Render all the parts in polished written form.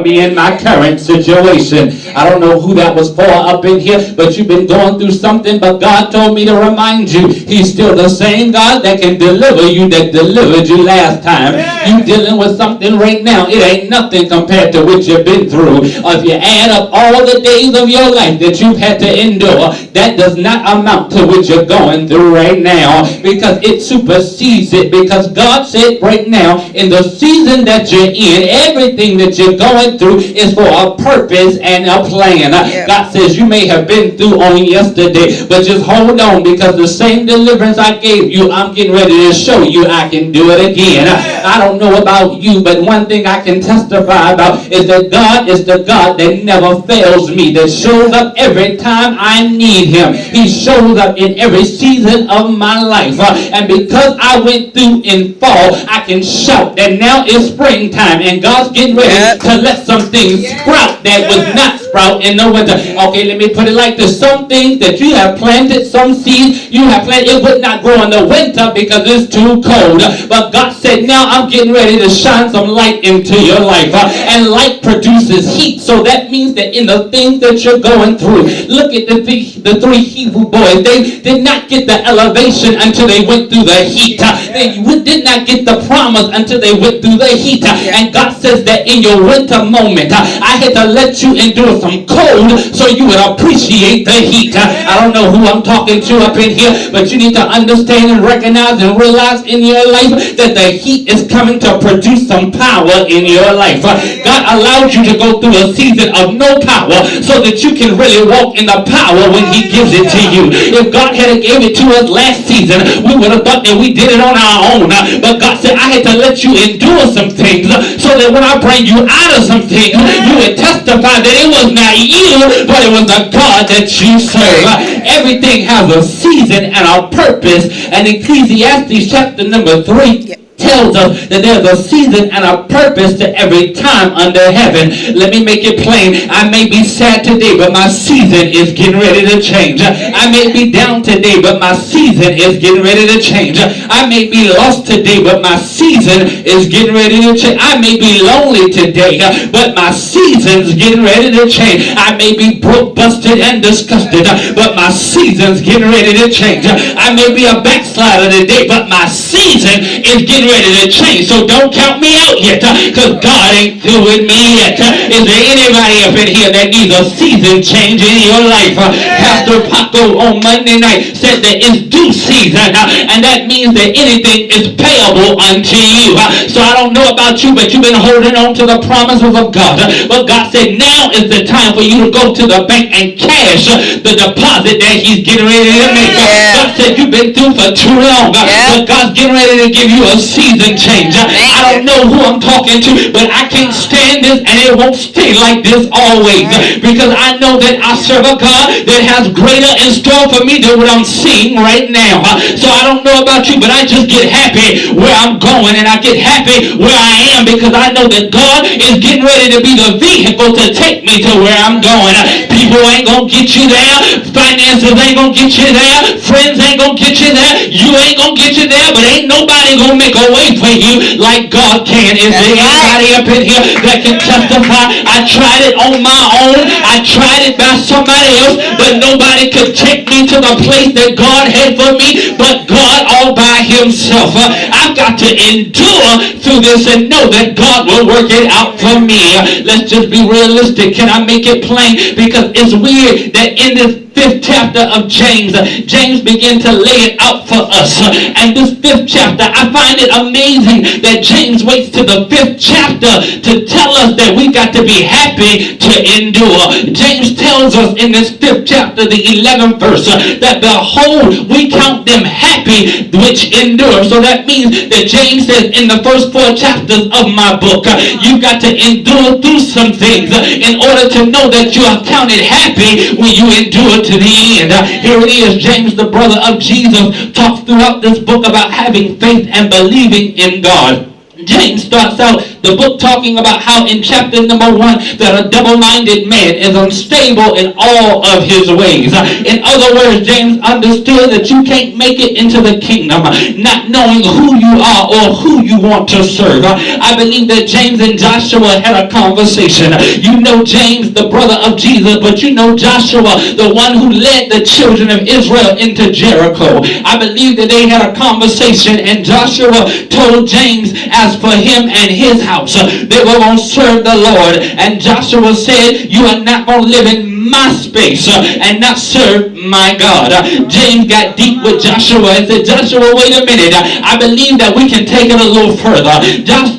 for me in my current situation. I don't know who that was for up in here, but you've been going through something, but God told me to remind you, he's still the same God that can deliver you that delivered you last time. You dealing with something right now, it ain't nothing compared to what you've been through. Or if you add up all the days of your life that you've had to endure, that does not amount to what you're going through right now, because it supersedes it. Because God said right now, in the season that you're in, everything that you're going through is for a purpose and a plan. God says you may have been through on yesterday, but just hold on, because the same deliverance I gave you, I'm getting ready to show you I can do it again. I don't know about you, but one thing I can testify about is that God is the God that never fails me, that shows up every time I need him. He shows up in every season of my life. And because I went through in fall, I can shout that now it's springtime and God's getting ready to let some things sprout that was not sprout in the winter. Okay, let me put it like this. Some things that you have planted, some seeds you have planted, it would not grow in the winter because it's too cold. But God said, now I'm getting ready to shine some light into your life. And light produces heat. So that means that in the things that you're going through, look at the three Hebrew boys. They did not get the elevation until they went through the heat. They did not get the promise until they went through the heat. And God says that in your winter moment, I had to let you endure some cold so you would appreciate the heat. I don't know who I'm talking to up in here, but you need to understand and recognize and realize in your life that the heat is coming to produce some power in your life. God allowed you to go through a season of no power so that you can really walk in the power when he gives it to you. If God had gave it to us last season, we would have thought that we did it on our own. But God said, I had to let you endure some things so that when I bring you out of some things, you would testify that it was not you, but it was the God that you serve. Everything has a season and a purpose. And Ecclesiastes chapter number 3 tells us that there's a season and a purpose to every time under heaven. Let me make it plain. I may be sad today, but my season is getting ready to change. I may be down today, but my season is getting ready to change. I may be lost today, but my season is getting ready to change. I may be lonely today, but my season's getting ready to change. I may be broke, busted, and disgusted, but my season's getting ready to change. I may be a backslider today, but my season is getting ready to change. So don't count me out yet, because God ain't through with me yet. Is there anybody up in here that needs a season change in your life? Pastor Paco on Monday night said that it's due season, and that means that anything is payable unto you. So I don't know about you, but you've been holding on to the promises of God. But God said now is the time for you to go to the bank and cash the deposit that he's getting ready to make. God said you've been through for too long, but God's getting ready to give you a season change. I don't know who I'm talking to, but I can't stand this, and it won't stay like this always, because I know that I serve a God that has greater in store for me than what I'm seeing right now. So I don't know about you, but I just get happy where I'm going, and I get happy where I am, because I know that God is getting ready to be the vehicle to take me to where I'm going. People ain't gonna get you there. Finances ain't gonna get you there. Friends ain't gonna get you there. You ain't gonna get you there, but ain't nobody gonna make a way for you like God can. Is there anybody up in here that can testify? I tried it on my own. I tried it by somebody else, but nobody could take me to the place that God had for me but God all by himself. I've got to endure through this and know that God will work it out for me. Let's just be realistic. Can I make it plain? Because it's weird that in this 5th chapter of James, James began to lay it out for us. And this 5th chapter, I find it amazing that James waits to the 5th chapter to tell us that we got to be happy to endure. James tells us in this 5th chapter, the 11th verse, that behold, we count them happy which endure. So that means that James says in the first 4 chapters of my book, you've got to endure through some things in order to know that you are counted happy when you endure to the end. Here it is. James, the brother of Jesus, talks throughout this book about having faith and believing in God. James starts out the book talking about how in chapter number 1 that a double-minded man is unstable in all of his ways. In other words, James understood that you can't make it into the kingdom not knowing who you are or who you want to serve. I believe that James and Joshua had a conversation. You know James, the brother of Jesus, but you know Joshua, the one who led the children of Israel into Jericho. I believe that they had a conversation, and Joshua told James, as for him and his house, they were going to serve the Lord. And Joshua said, you are not going to live in my space and not serve my God. James got deep with Joshua and said, Joshua, wait a minute. I believe that we can take it a little further.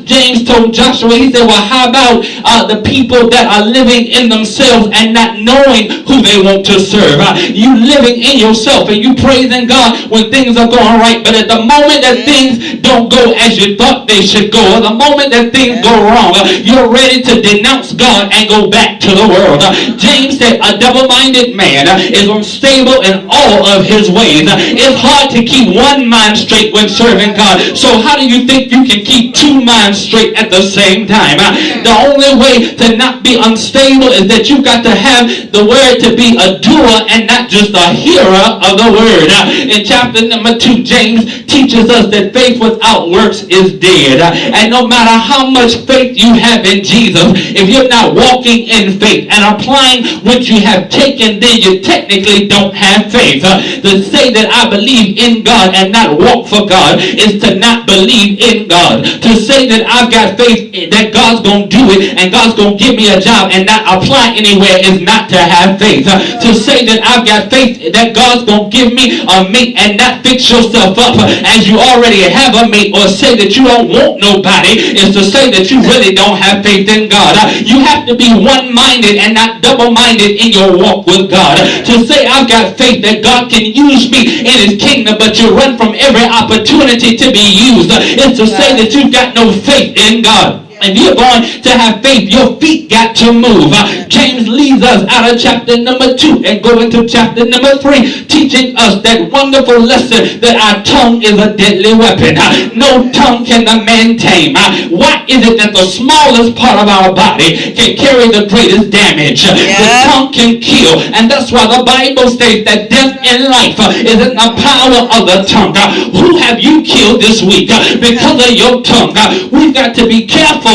James told Joshua, he said, well, how about the people that are living in themselves and not knowing who they want to serve? You living in yourself and you praising God when things are going right, but at the moment that things don't go as you thought they should go, or the moment that things go wrong, you're ready to denounce God and go back to the world. James said a double-minded man is unstable in all of his ways. It's hard to keep one mind straight when serving God. So how do you think you can keep two minds straight at the same time? The only way to not be unstable is that you've got to have the word to be a doer and not just a hearer of the word. In chapter number 2, James teaches us that faith without works is dead. And no matter how much faith you have in Jesus, if you're not walking in faith and applying what you have taken, then you technically don't have faith. To say that I believe in God and not walk for God is to not believe in God. To say that I've got faith that God's going to do it and God's going to give me a job and not apply anywhere is not to have faith. To say that I've got faith that God's going to give me a mate and not fix yourself up as you already have a mate, or say that you don't want nobody, is to say that you really don't have faith in God. You have to be one-minded and not double-minded in your walk with God. To say I've got faith that God can use me in his kingdom, but you run from every opportunity to be used, is to say that you've got no faith in God. If you're going to have faith, your feet got to move. James leads us out of chapter number 2 and go into chapter number 3, teaching us that wonderful lesson that our tongue is a deadly weapon. No tongue can the man tame. Why is it that the smallest part of our body can carry the greatest damage? The tongue can kill, and that's why the Bible states that death and life is in the power of the tongue. Who have you killed this week because of your tongue? We've got to be careful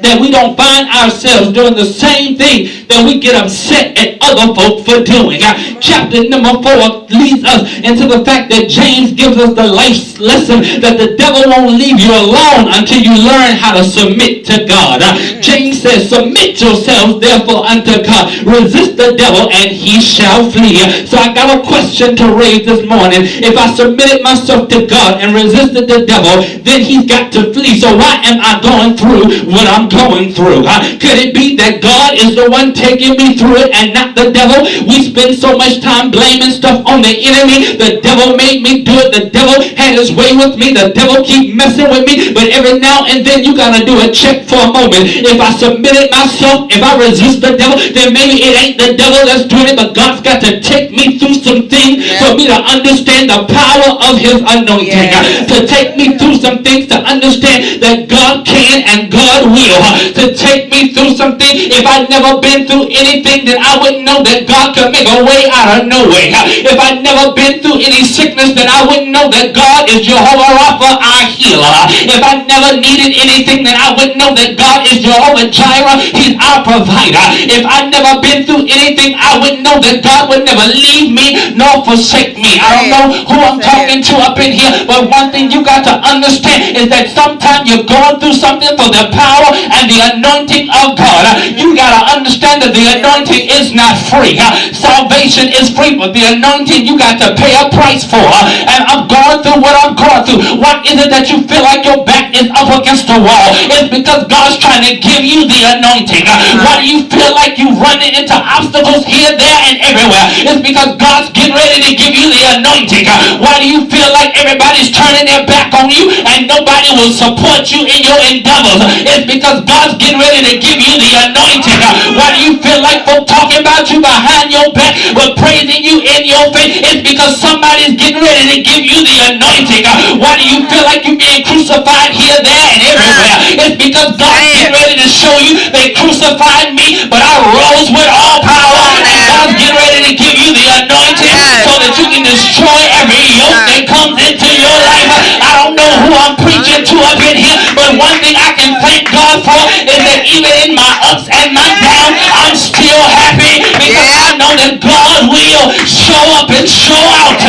that we don't find ourselves doing the same thing that we get upset at other folk for doing. Chapter number 4 leads us into the fact that James gives us the life lesson that the devil won't leave you alone until you learn how to submit to God. James says, submit yourselves therefore unto God. Resist the devil and he shall flee. So I got a question to raise this morning. If I submitted myself to God and resisted the devil, then he's got to flee. So why am I going through what I'm going through? Could it be that God is the one taking me through it and not the devil? We spend so much time blaming stuff on the enemy. The devil made me do it. The devil had his way with me. The devil keep messing with me. But every now and then you gotta do a check for a moment. If I submitted myself, if I resist the devil, then maybe it ain't the devil that's doing it, but God's got to take me through some things for me to understand the power of his anointing. To take me through some things to understand that God can and God will. To take me through something. If I'd never been through anything, then I wouldn't know that God could make a way out of no way. If I'd never been through any sickness, then I wouldn't know that God is Jehovah Rapha, our healer. If I never needed anything, then I wouldn't know that God is Jehovah Jireh, he's our provider. If I'd never been through anything, I wouldn't know that God would never leave me nor forsake me. I don't know who I'm talking to up in here, but one thing you got to understand is that sometimes you're going through something for the power and the anointing of God. You got to understand that the anointing is not free. Salvation is free, but the anointing you got to pay a price for. And I'm going through what I'm going through. Why is it that you feel like your back is up against the wall? It's because God's trying to give you the anointing. Why do you feel like you're running into obstacles here, there, and everywhere? It's because God's getting ready to give you the anointing. Why do you feel like everybody's turning their back on you and nobody will support you in your endeavors? It's because because God's getting ready to give you the anointing. Why do you feel like folk talking about you behind your back but praising you in your face? It's because somebody's getting ready to give you the anointing. Why do you feel like you're being crucified here, there, and everywhere? It's because God's getting ready to show you they crucified me, but I rose with all power. And God's getting ready to give you the anointing so that you can destroy every yoke that comes into your life. I don't know who I'm preaching to up in here, but one thing I can thank God for is that even in my ups and my downs, I'm still happy because I know that God will show up and show out.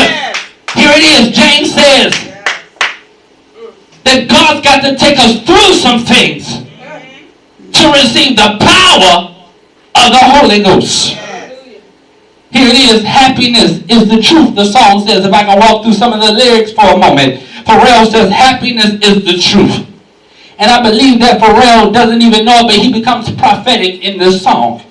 Here it is. James says that God's got to take us through some things to receive the power of the Holy Ghost. Here it is. Happiness is the truth. The song says, if I can walk through some of the lyrics for a moment. Pharrell says, happiness is the truth. And I believe that Pharrell doesn't even know it, but he becomes prophetic in this song.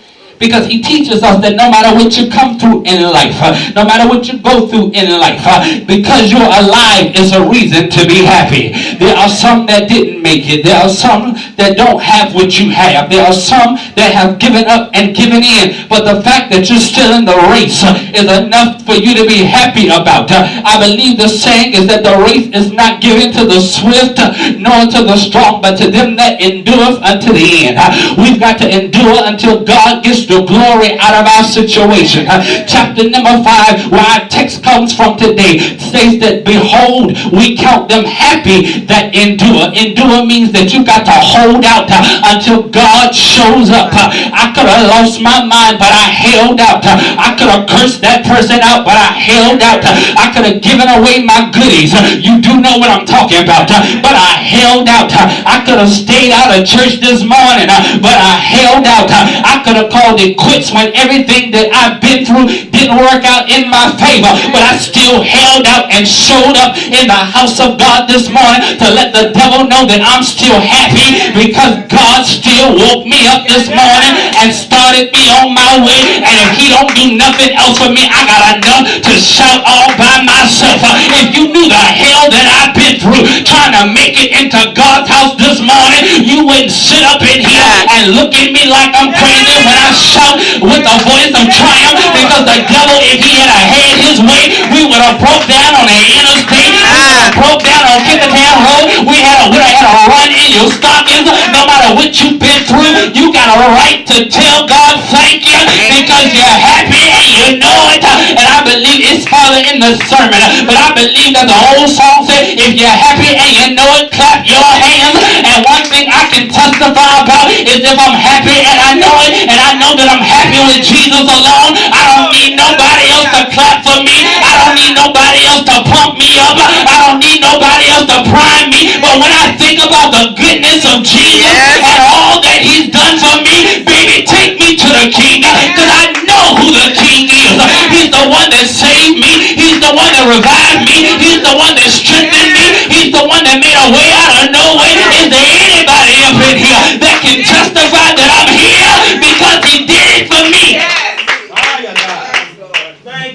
Because he teaches us that no matter what you come through in life, no matter what you go through in life, because you're alive is a reason to be happy. There are some that didn't make it. There are some that don't have what you have. There are some that have given up and given in. But the fact that you're still in the race is enough for you to be happy about. I believe the saying is that the race is not given to the swift nor to the strong, but to them that endure unto the end. We've got to endure until God gets the glory out of our situation. Chapter number 5, where our text comes from today, says that behold, we count them happy that endure. Endure means that you got to hold out until God shows up. I could have lost my mind, but I held out. I could have cursed that person out, but I held out. I could have given away my goodies. You do know what I'm talking about. But I held out. I could have stayed out of church this morning, but I held out. I could have called it quits when everything that I've been through didn't work out in my favor, but I still held out and showed up in the house of God this morning to let the devil know that I'm still happy because God still woke me up this morning and started me on my way. And if he don't do nothing else for me, I got enough to shout all by myself. If you knew the hell that I've been through trying to make it into God's house this morning, you wouldn't sit up in here and look at me like I'm crazy when I shout with a voice of triumph, because the devil, if he had his way, we would have broke down on the interstate, we would have broke down on Kickertown Road, we would have had a run in your stockings. No matter what you've been through, you got a right to tell God thank you because you're happy and you know it. And I believe it's farther in the sermon, but I believe that the old song said, if you're happy and you know it, clap your hands. And one thing I can testify about is if I'm happy and I know it, and I know that I'm happy with Jesus alone, I don't need nobody else to clap for me. I don't need nobody else to pump me up. I don't need nobody else to prime me. But when I think about the goodness of Jesus and all that he's done for me, baby, take me to the King, because I know who the King is. He's the one that saved me. He's the one that revived me. He's the one that strengthened me. He's the one that made a way out of no way. Is there anybody up in here that can testify that I'm here because he did it for me?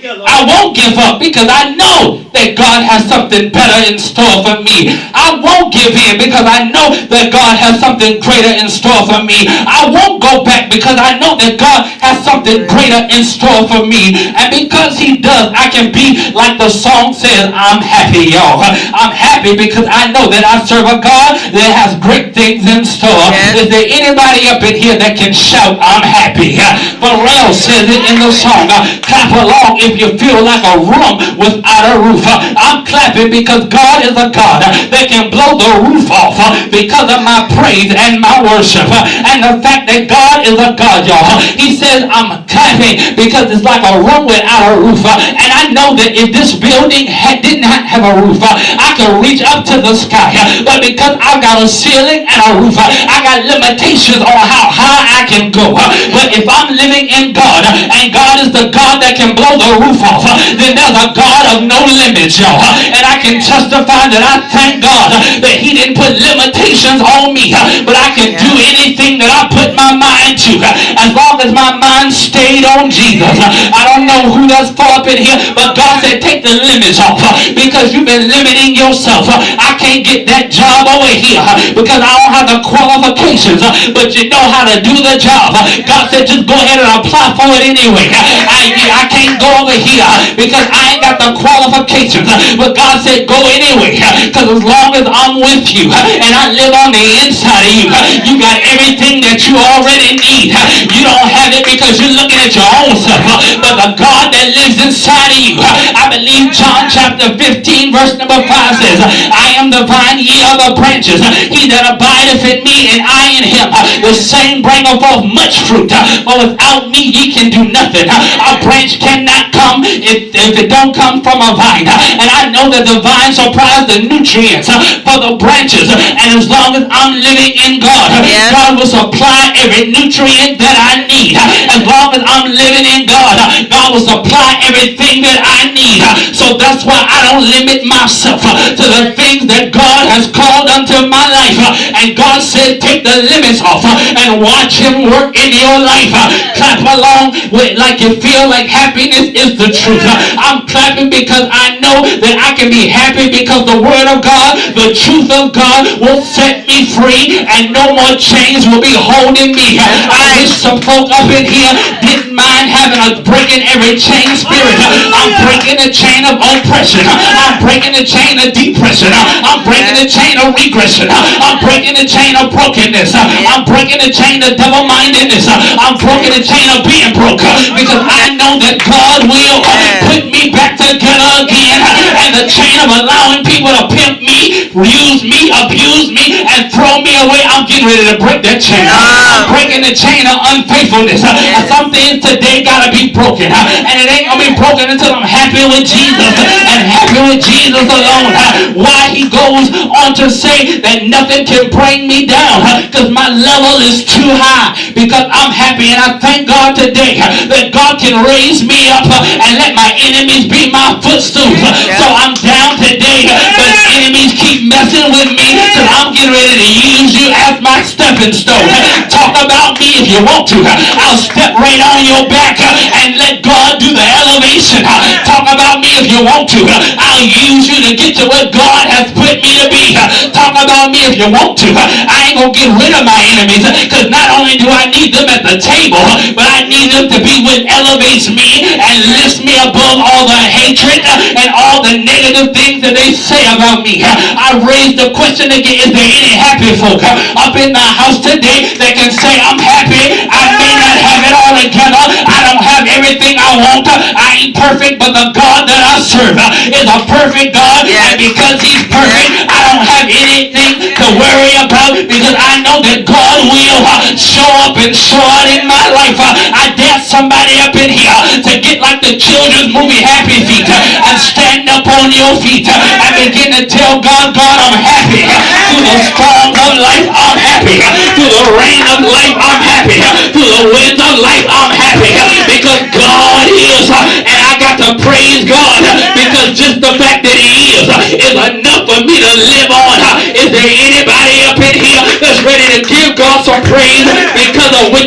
I won't give up because I know that God has something better in store for me. I won't give in because I know that God has something greater in store for me. I won't go back because I know that God has something greater in store for me. And because he does, I can be like the song says, I'm happy, y'all. I'm happy because I know that I serve a God that has great things in store. Is there anybody up in here that can shout, I'm happy? Pharrell says it in the song. Clap along if you feel like a room without a roof. I'm clapping because God is a God that can blow the roof off because of my praise and my worship. And the fact that God is a God, y'all. He says I'm clapping because it's like a room without a roof. And I know that if this building didn't have a roof, I could reach up to the sky. But because I've got a ceiling and a roof, I got limitations on how high I can go. But if I'm living in God, and God is the God that can blow the roof off, then there's a God of no limits, y'all. And I can testify that I thank God that he didn't put limitations on me, but I can do anything that I put my mind to. As long as long as my mind stayed on Jesus. I don't know who that's for up in here, but God said take the limits off because you've been limiting yourself. I can't get that job over here because I don't have the qualifications, but you know how to do the job. God said just go ahead and apply for it anyway. I can't go over here because I ain't got the qualifications, but God said go anyway because as long as I'm with you and I live on the inside of you, you got everything that you already need. You don't have it because you're looking at your own self, but the God that lives inside of you. I believe John chapter 15 verse number 5 says, I am the vine, ye are the branches. He that abideth in me and I in him, the same bringeth forth much fruit. For without me ye can do nothing. A branch cannot come if it don't come from a vine. And I know that the vine supplies the nutrients for the branches. And as long as I'm living in God, God will supply every nutrient that I need. As long as I'm living in God, God will supply everything that I need. So that's why I don't limit myself to the things that God has called unto my life. And God said take the limits off and watch him work in your life. Clap along with like you feel like happiness is the truth. I'm clapping because I know that I can be happy because the word of God, the truth of God will set me free and no more chains will be holding me. I wish some folk up in here didn't mind having a breaking every chain spirit. I'm breaking the chain of oppression. I'm breaking the chain of depression. I'm breaking the chain of regression. I'm breaking the chain of brokenness. I'm breaking the chain of double-mindedness. I'm breaking the chain of being broke because I know that God will put me back together again. And the chain of allowing people to pimp me, use me, abuse me, and throw me away, I'm getting ready to break that chain. I'm breaking the chain of unfaithfulness. Some things today gotta be broken, and it ain't gonna be broken until I'm happy with Jesus and happy with Jesus alone. Why he goes on to say that nothing can bring me down because my level is too high, because I'm happy. And I thank God today that God can raise me up and let my enemies be my footstools. So I'm down today, but enemies keep messing with me because I'm getting ready to use you as my stepping stone. Talk about me if you want to. I'll step right on your back and let God do the elevation. Talk about me if you want to. I'll use you to get to where God has put me to be. Talk about me if you want to. I ain't gonna get rid of my enemies because not only do I need them at the table, but I need them to be what elevates me and lifts me above all the hatred and all the negative things that they say about me. I raised the question again, is there any happy folk up in the house today that can say I'm happy? I may not have it all together. I don't have everything I want. I ain't perfect, but the God that I serve is a perfect God. And because he's perfect, I don't have anything to worry about because I know that God will show up and show out in my life. I dare somebody up in here to get like the children's movie Happy Feet and stand up on your feet and begin to tell God, God, I'm happy. Through the storms of life, I'm happy. Through the rain of life, I'm happy. Through the winds of life, I'm happy. Because God is, and I got to praise God because just the fact that he is enough for me to live on. Is there anybody up in here that's ready to give God some praise because of what